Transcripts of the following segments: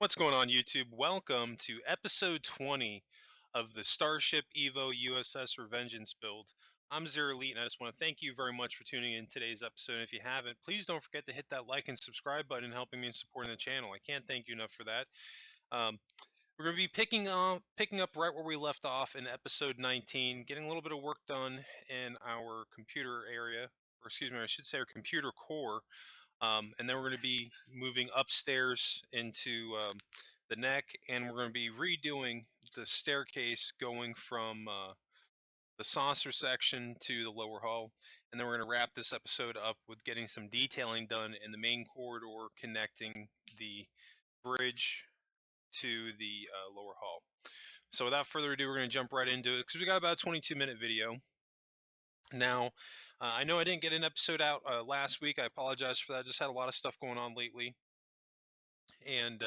What's going on, YouTube? Welcome to episode 20 of the Starship Evo U.S.S. Revengeance build. I'm Zero Elite, and I just want to thank you very much for tuning in today's episode. And if you haven't, please don't forget to hit that like and subscribe button, helping me in supporting the channel. I can't thank you enough for that. We're going to be picking up right where we left off in episode 19, getting a little bit of work done in our computer area, or excuse me, I should say our computer core. And then we're going to be moving upstairs into the neck, and we're going to be redoing the staircase going from the saucer section to the lower hull. And then we're going to wrap this episode up with getting some detailing done in the main corridor connecting the bridge to the lower hull. So without further ado, we're going to jump right into it because we got about a 22-minute video. Now, I know I didn't get an episode out last week. I apologize for that. I just had a lot of stuff going on lately. And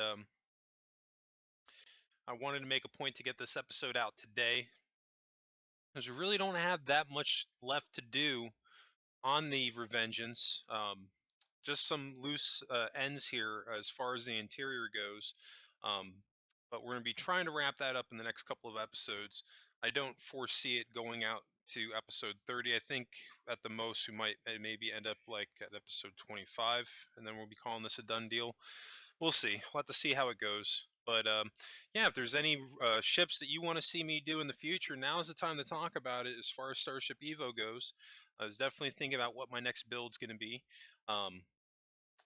I wanted to make a point to get this episode out today because we really don't have that much left to do on the Revengeance. Just some loose ends here as far as the interior goes. Um, but we're going to be trying to wrap that up in the next couple of episodes. I don't foresee it going out to episode 30. I think at the most we might maybe end up like at episode 25, and then we'll be calling this a done deal. We'll see. We'll have to see how it goes. But yeah, if there's any ships that you want to see me do in the future, now is the time to talk about it. As far as Starship Evo goes, I was definitely thinking about what my next build's going to be.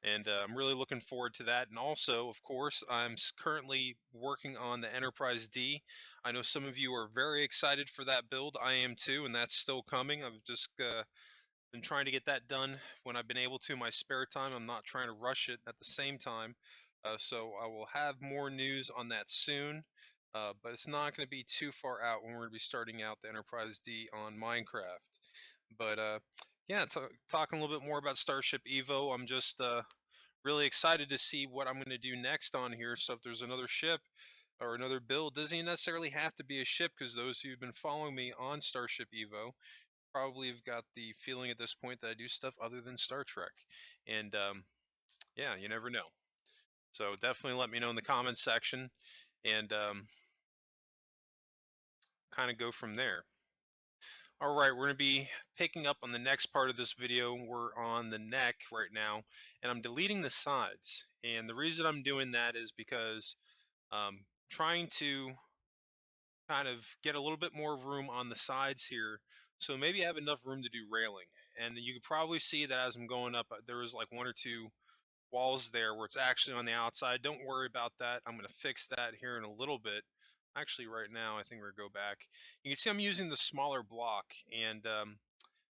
And I'm really looking forward to that. And also, of course, I'm currently working on the Enterprise D. I know some of you are very excited for that build. I am too, and that's still coming. I've just been trying to get that done when I've been able to in my spare time. I'm not trying to rush it at the same time. So I will have more news on that soon. But it's not going to be too far out when we're going to be starting out the Enterprise D on Minecraft. But yeah, talking a little bit more about Starship Evo, I'm just really excited to see what I'm going to do next on here. So if there's another ship or another build, doesn't necessarily have to be a ship, because those who've been following me on Starship Evo probably have got the feeling at this point that I do stuff other than Star Trek. And yeah, you never know. So definitely let me know in the comments section, and kind of go from there. All right, we're going to be picking up on the next part of this video. We're on the neck right now, and I'm deleting the sides. And the reason I'm doing that is because trying to kind of get a little bit more room on the sides here, so maybe I have enough room to do railing. And you can probably see that as I'm going up, there was like one or two walls there where it's actually on the outside. Don't worry about that. I'm going to fix that here in a little bit. Actually, right now, I think we're going to go back. You can see I'm using the smaller block, and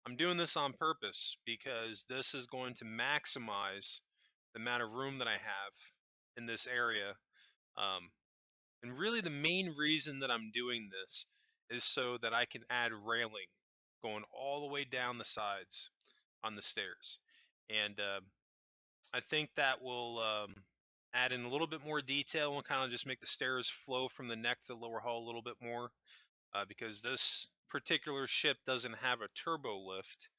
I'm doing this on purpose because this is going to maximize the amount of room that I have in this area. Um, and really the main reason that I'm doing this is so that I can add railing going all the way down the sides on the stairs. And I think that will add in a little bit more detail and kind of just make the stairs flow from the neck to the lower hull a little bit more, because this particular ship doesn't have a turbo lift,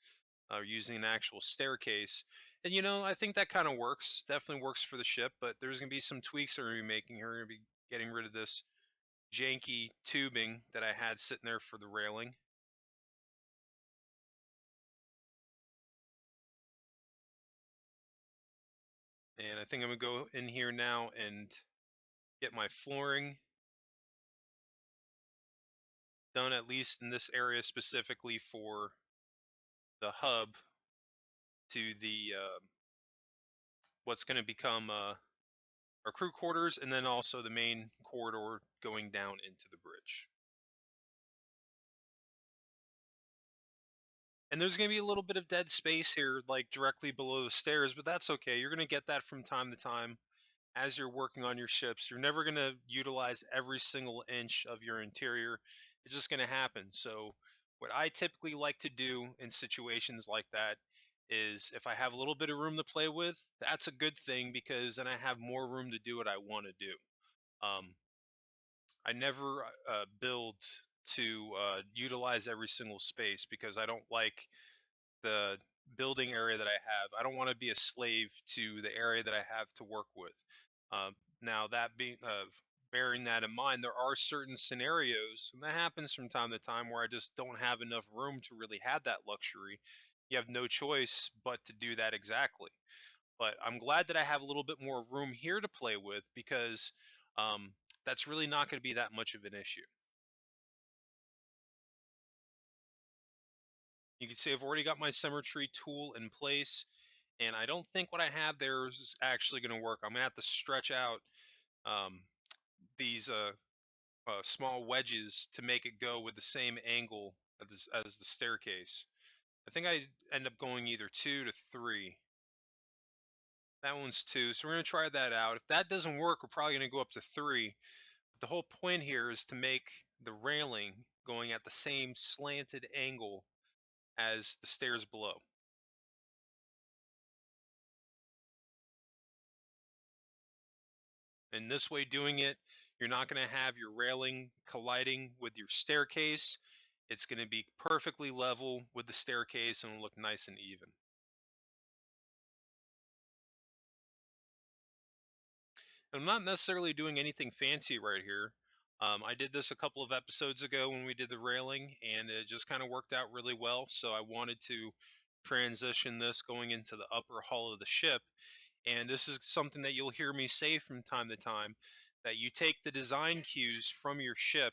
using an actual staircase. And you know, I think that kind of works. Definitely works for the ship, but there's going to be some tweaks that we're going to be making here. We're going to be getting rid of this janky tubing that I had sitting there for the railing. And I think I'm going to go in here now and get my flooring done, at least in this area specifically for the hub to the what's going to become our crew quarters, and then also the main corridor going down into the bridge. And there's going to be a little bit of dead space here, like directly below the stairs, but that's okay. You're going to get that from time to time as you're working on your ships. You're never going to utilize every single inch of your interior. It's just going to happen. So what I typically like to do in situations like that is, if I have a little bit of room to play with, that's a good thing, because then I have more room to do what I want to do. I never build to utilize every single space, because I don't like the building area that I have. I don't want to be a slave to the area that I have to work with. Uh, Now that being bearing that in mind, there are certain scenarios, and that happens from time to time, where I just don't have enough room to really have that luxury. You have no choice but to do that exactly. But I'm glad that I have a little bit more room here to play with because um, that's really not going to be that much of an issue. You can see I've already got my symmetry tool in place, and I don't think what I have there is actually going to work. I'm going to have to stretch out um, these small wedges to make it go with the same angle as the staircase. I think I end up going either 2 to 3. That one's 2, so we're going to try that out. If that doesn't work, we're probably going to go up to 3. But the whole point here is to make the railing going at the same slanted angle as the stairs below. And this way, doing it, you're not going to have your railing colliding with your staircase. It's going to be perfectly level with the staircase and look nice and even. I'm not necessarily doing anything fancy right here. I did this a couple of episodes ago when we did the railing, and it just kind of worked out really well. So I wanted to transition this going into the upper hull of the ship. And this is something that you'll hear me say from time to time, that you take the design cues from your ship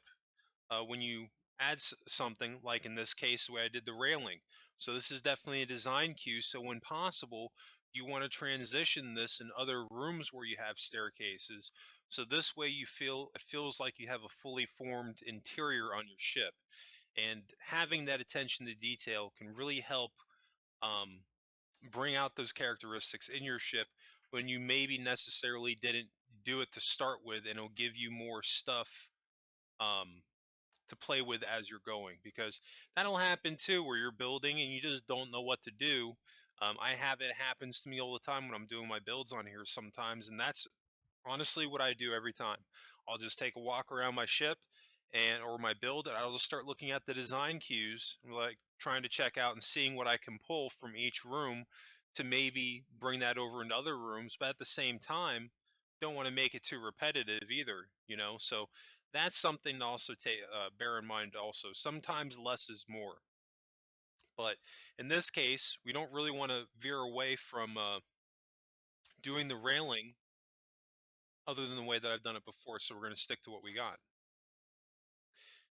when you add something, like in this case, the way I did the railing. So this is definitely a design cue. So when possible, you want to transition this in other rooms where you have staircases. So this way it feels like you have a fully formed interior on your ship. And having that attention to detail can really help um, bring out those characteristics in your ship when you maybe necessarily didn't do it to start with, and it'll give you more stuff um, to play with as you're going, because that'll happen too, where you're building and you just don't know what to do. I have it happens to me all the time when I'm doing my builds on here sometimes, and that's honestly what I do every time. I'll just take a walk around my ship or my build, and I'll just start looking at the design cues, like trying to check out and seeing what I can pull from each room to maybe bring that over into other rooms. But at the same time, don't want to make it too repetitive either, you know. So that's something to also take bear in mind. Also, sometimes less is more. But in this case, we don't really want to veer away from doing the railing other than the way that I've done it before. So we're going to stick to what we got.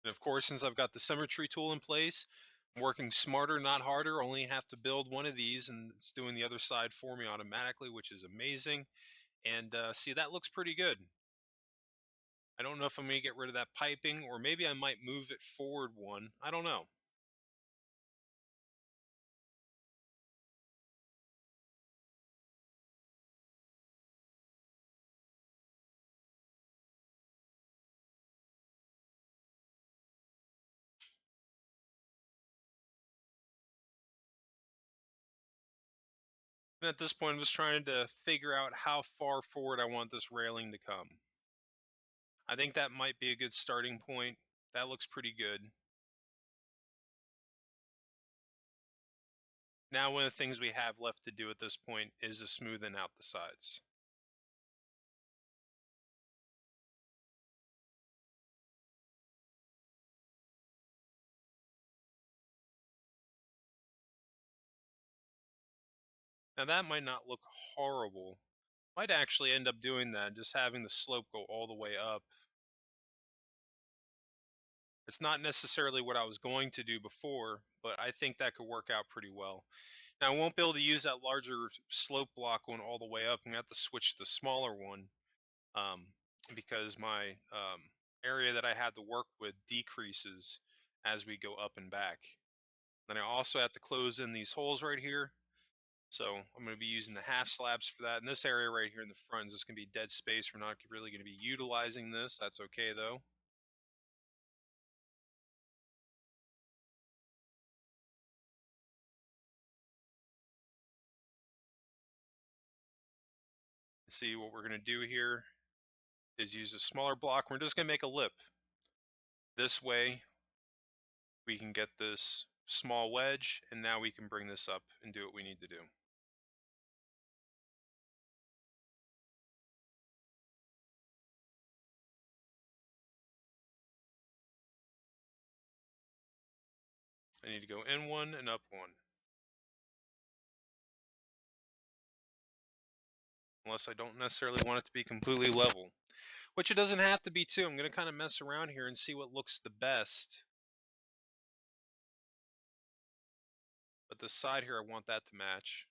And of course, since I've got the symmetry tool in place, I'm working smarter, not harder. Only have to build one of these, and it's doing the other side for me automatically, which is amazing. And see, that looks pretty good. I don't know if I'm going to get rid of that piping, or maybe I might move it forward one. I don't know. And at this point, I'm just trying to figure out how far forward I want this railing to come. I think that might be a good starting point. That looks pretty good. Now, one of the things we have left to do at this point is to smoothen out the sides. Now, that might not look horrible. Might actually end up doing that, just having the slope go all the way up. It's not necessarily what I was going to do before, but I think that could work out pretty well. Now, I won't be able to use that larger slope block going all the way up. I'm going to have to switch to the smaller one um, because my area that I had to work with decreases as we go up and back. Then I also have to close in these holes right here. So I'm going to be using the half slabs for that. And this area right here in the front is just going to be dead space. We're not really going to be utilizing this. That's okay though. See, what we're going to do here is use a smaller block. We're just going to make a lip. This way we can get this small wedge, and now we can bring this up and do what we need to do. I need to go in one and up one. Unless I don't necessarily want it to be completely level. Which it doesn't have to be too. I'm going to kind of mess around here and see what looks the best. But the side here, I want that to match.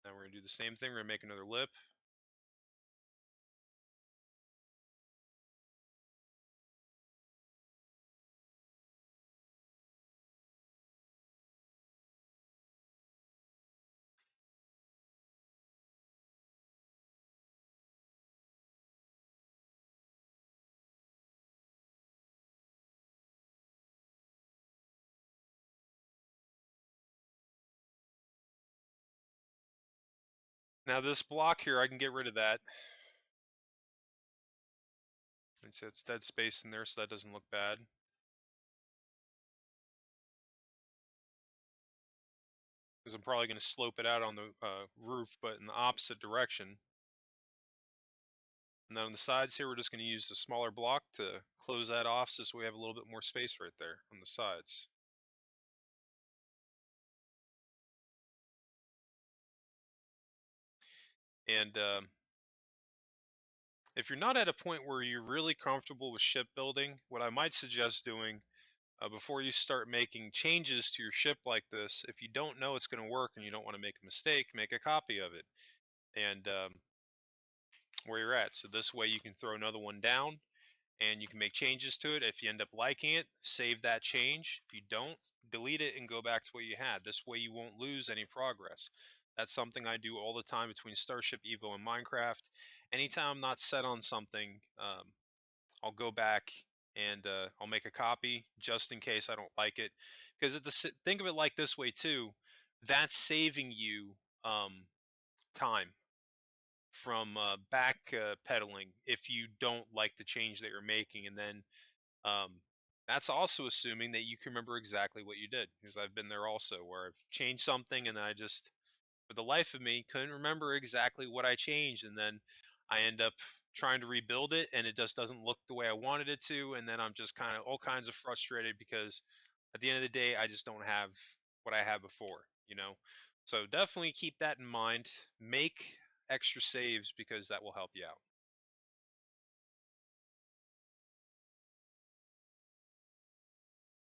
Now we're going to do the same thing. We're going to make another lip. Now this block here, I can get rid of that. It's dead space in there, so that doesn't look bad. Because I'm probably going to slope it out on the roof, but in the opposite direction. And then on the sides here, we're just going to use the smaller block to close that off so we have a little bit more space right there on the sides. And if you're not at a point where you're really comfortable with shipbuilding, what I might suggest doing before you start making changes to your ship like this, if you don't know it's going to work and you don't want to make a mistake, make a copy of it and where you're at. So this way you can throw another one down and you can make changes to it. If you end up liking it, save that change. If you don't, delete it and go back to what you had. This way you won't lose any progress. That's something I do all the time between Starship Evo and Minecraft. Anytime I'm not set on something, I'll go back and I'll make a copy just in case I don't like it. Because think of it like this way too, that's saving you time from back pedaling if you don't like the change that you're making, and then um, that's also assuming that you can remember exactly what you did. Because I've been there also, where I've changed something and I just, for the life of me, couldn't remember exactly what I changed, and then I end up trying to rebuild it, and it just doesn't look the way I wanted it to, and then I'm just kind of all kinds of frustrated because at the end of the day, I just don't have what I had before, you know. So definitely keep that in mind. Make extra saves because that will help you out.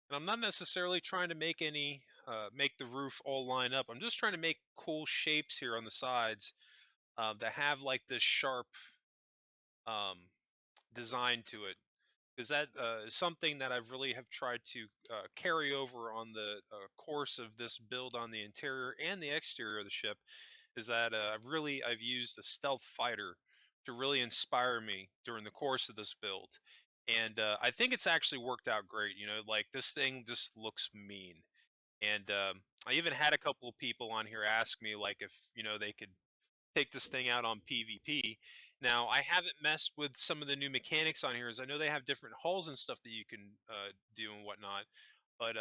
And I'm not necessarily trying to make the roof all line up. I'm just trying to make cool shapes here on the sides that have like this sharp um, design to it, because that is something that I really have tried to carry over on the course of this build on the interior and the exterior of the ship. Is that I've used a stealth fighter to really inspire me during the course of this build, and I think it's actually worked out great. You know, like this thing just looks mean, and I even had a couple of people on here ask me like if they could take this thing out on PvP. Now, I haven't messed with some of the new mechanics on here, as I know they have different hulls and stuff that you can do and whatnot. But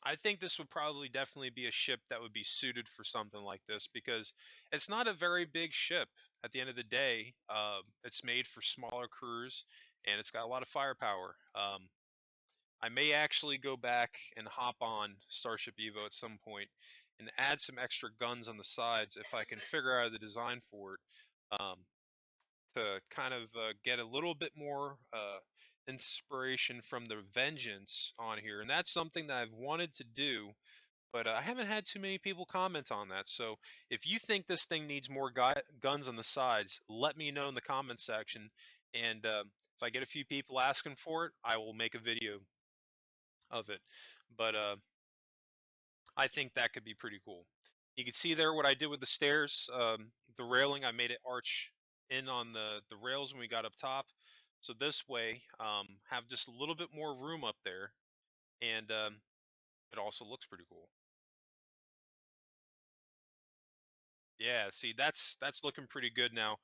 I think this would probably definitely be a ship that would be suited for something like this because it's not a very big ship. At the end of the day, it's made for smaller crews and it's got a lot of firepower. I may actually go back and hop on Starship Evo at some point and add some extra guns on the sides if I can figure out the design for it, to kind of get a little bit more inspiration from the Revengeance on here. And that's something that I've wanted to do, but I haven't had too many people comment on that. So if you think this thing needs more guns on the sides, let me know in the comment section. And if I get a few people asking for it, I will make a video of it. But I think that could be pretty cool. You can see there what I did with the stairs. The railing, I made it arch in on the rails when we got up top. So this way, have just a little bit more room up there, and it also looks pretty cool. Yeah, see, that's looking pretty good now.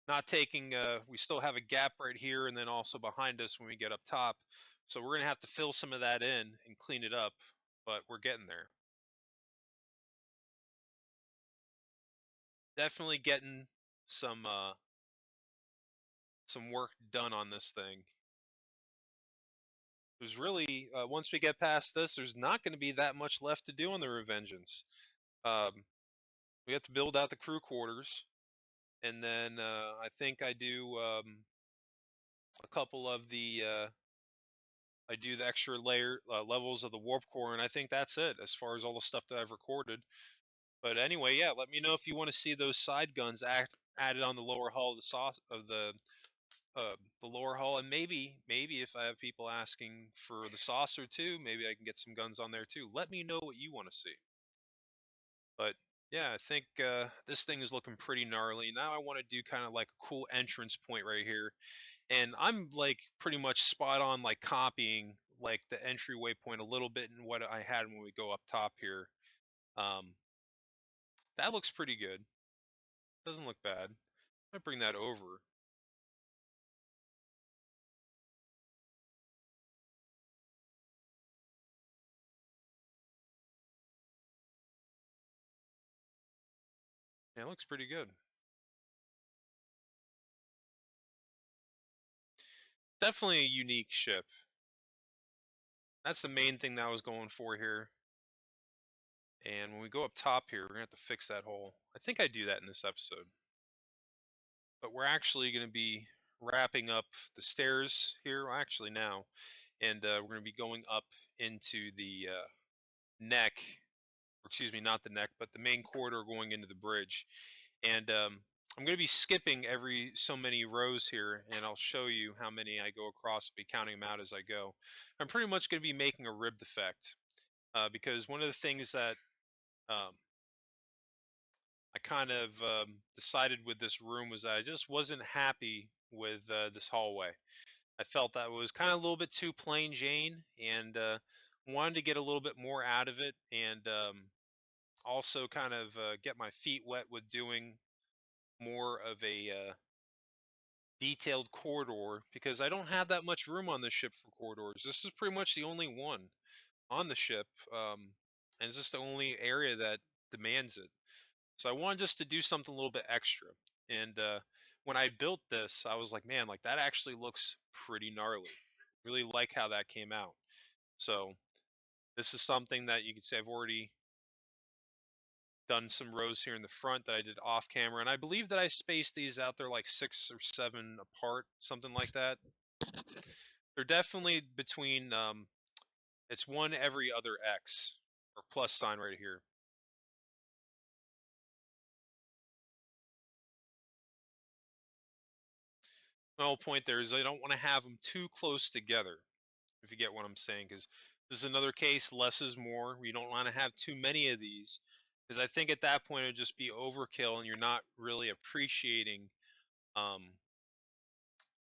Not taking, we still have a gap right here, and then also behind us when we get up top. So we're gonna have to fill some of that in and clean it up, but we're getting there. Definitely getting some some work done on this thing. There's really once we get past this, there's not going to be that much left to do on the Revengeance. We have to build out the crew quarters, and then I think I do a couple of the I do the extra levels of the warp core, and I think that's it as far as all the stuff that I've recorded. But anyway, yeah, let me know if you want to see those side guns added on the lower hull of the the lower hull, and maybe if I have people asking for the saucer too, maybe I can get some guns on there too. Let me know what you want to see. But yeah, I think this thing is looking pretty gnarly. Now I want to do kind of like a cool entrance point right here, and I'm like pretty much spot on, like copying like the entryway point a little bit in what I had when we go up top here. Um, that looks pretty good. Doesn't look bad. I bring that over. Yeah, it looks pretty good. Definitely a unique ship. That's the main thing that I was going for here. And when we go up top here, we're going to have to fix that hole. I think I do that in this episode. But we're actually going to be wrapping up the stairs here, well, actually now. And we're going to be going up into the neck, or excuse me, not the neck, but the main corridor going into the bridge. And I'm going to be skipping every so many rows here, and I'll show you how many I go across. I'll be counting them out as I go. I'm pretty much going to be making a ribbed effect, because one of the things that I kind of decided with this room was that I just wasn't happy with this hallway. I felt that was kind of a little bit too plain Jane, and wanted to get a little bit more out of it, and also kind of get my feet wet with doing more of a detailed corridor, because I don't have that much room on this ship for corridors. This is pretty much the only one on the ship, and it's just the only area that demands it. So I wanted just to do something a little bit extra. And when I built this, I was like, man, like that actually looks pretty gnarly. Really like how that came out. So this is something that you could say I've already done some rows here in the front that I did off camera. And I believe that I spaced these out there like 6 or 7 apart, something like that. They're definitely between, it's one every other X, or plus sign right here. My whole point there is I don't want to have them too close together, if you get what I'm saying, because this is another case, less is more. We don't want to have too many of these, because I think at that point it would just be overkill, and you're not really appreciating um,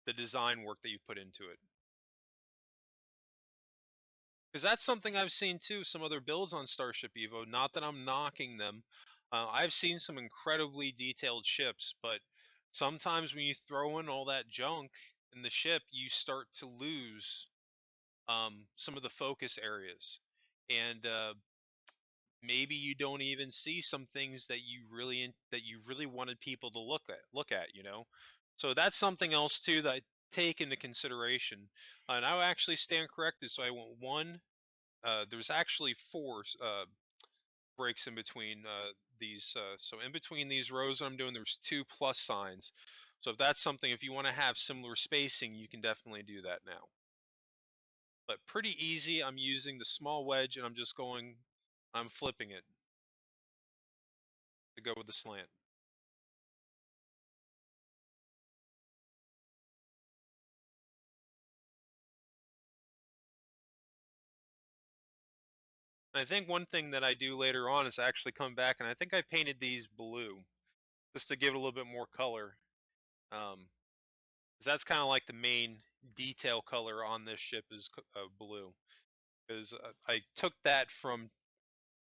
the design work that you put into it. Because that's something I've seen too, some other builds on Starship Evo. Not that I'm knocking them. I've seen some incredibly detailed ships, but sometimes when you throw in all that junk in the ship, you start to lose some of the focus areas. And maybe you don't even see some things that you really wanted people to look at, you know. So that's something else too that I take into consideration. And I will actually stand corrected. So I went one. There's actually four breaks in between these. So in between these rows I'm doing, there's 2 plus signs. So if that's something, if you want to have similar spacing, you can definitely do that now. But pretty easy. I'm using the small wedge, and I'm flipping it to go with the slant. And I think one thing that I do later on is actually come back, and I think I painted these blue just to give it a little bit more color. 'Cause that's kind of like the main detail color on this ship is blue. Because I took that from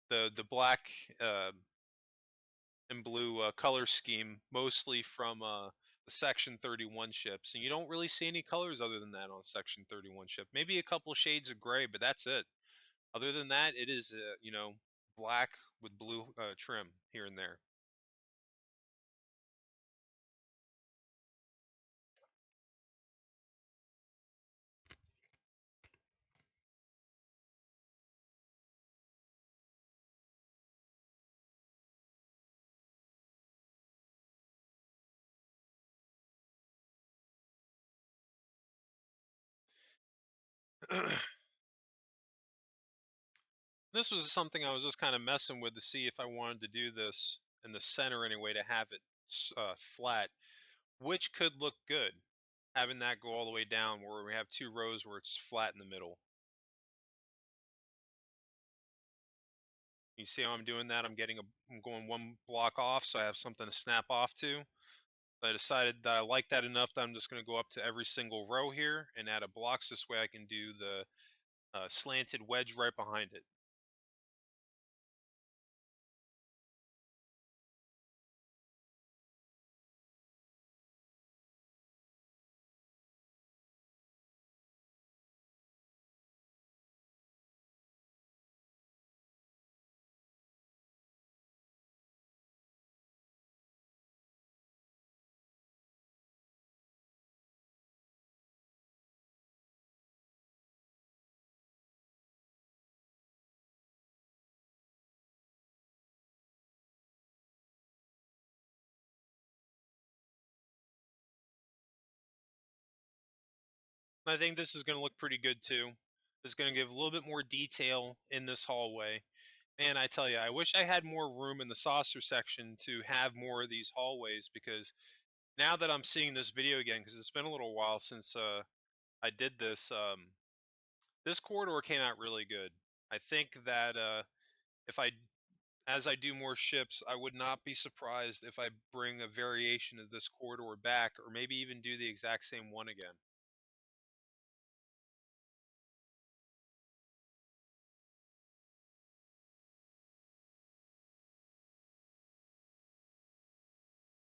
the black and blue color scheme, mostly from the Section 31 ships, and you don't really see any colors other than that on a Section 31 ship. Maybe a couple shades of gray, but that's it. Other than that, it is black with blue trim here and there. This was something I was just kind of messing with to see if I wanted to do this in the center anyway to have it flat, which could look good. Having that go all the way down where we have two rows where it's flat in the middle. You see how I'm doing that? I'm going one block off so I have something to snap off to. I decided that I like that enough that I'm just going to go up to every single row here and add a blocks. This way I can do the slanted wedge right behind it. I think this is going to look pretty good too. It's going to give a little bit more detail in this hallway. And I tell you, I wish I had more room in the saucer section to have more of these hallways, because now that I'm seeing this video again, because it's been a little while since I did this, this corridor came out really good. I think that if I, as I do more ships, I would not be surprised if I bring a variation of this corridor back, or maybe even do the exact same one again.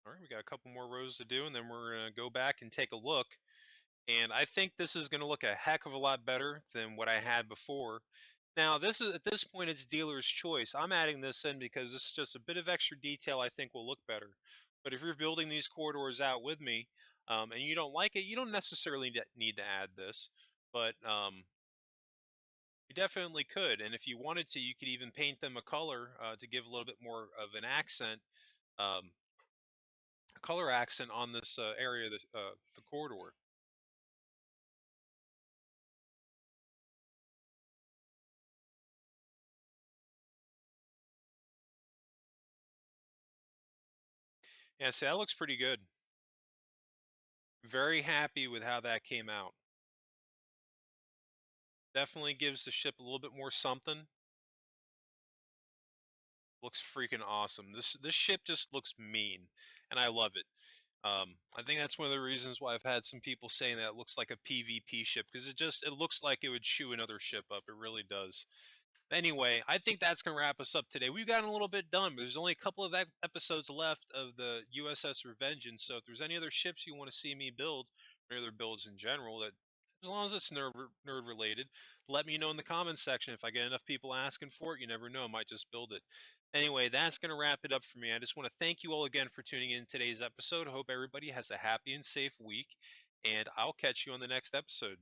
All right, we got a couple more rows to do, and then we're going to go back and take a look. And I think this is going to look a heck of a lot better than what I had before. Now, this is, at this point, it's dealer's choice. I'm adding this in because this is just a bit of extra detail I think will look better. But if you're building these corridors out with me, and you don't like it, you don't necessarily need to add this. But you definitely could. And if you wanted to, you could even paint them a color to give a little bit more of an accent, um, a color accent on this area of the corridor. Yeah, see, that looks pretty good. Very happy with how that came out. Definitely gives the ship a little bit more something. Looks freaking awesome. This ship just looks mean, and I love it. I think that's one of the reasons why I've had some people saying that it looks like a PvP ship, because it looks like it would chew another ship up. It really does. Anyway, I think that's going to wrap us up today. We've gotten a little bit done, but there's only a couple of episodes left of the U.S.S. Revengeance. So if there's any other ships you want to see me build, or other builds in general, that as long as it's nerd related, let me know in the comments section. If I get enough people asking for it, you never know, I might just build it. Anyway, that's going to wrap it up for me. I just want to thank you all again for tuning in today's episode. I hope everybody has a happy and safe week, and I'll catch you on the next episode.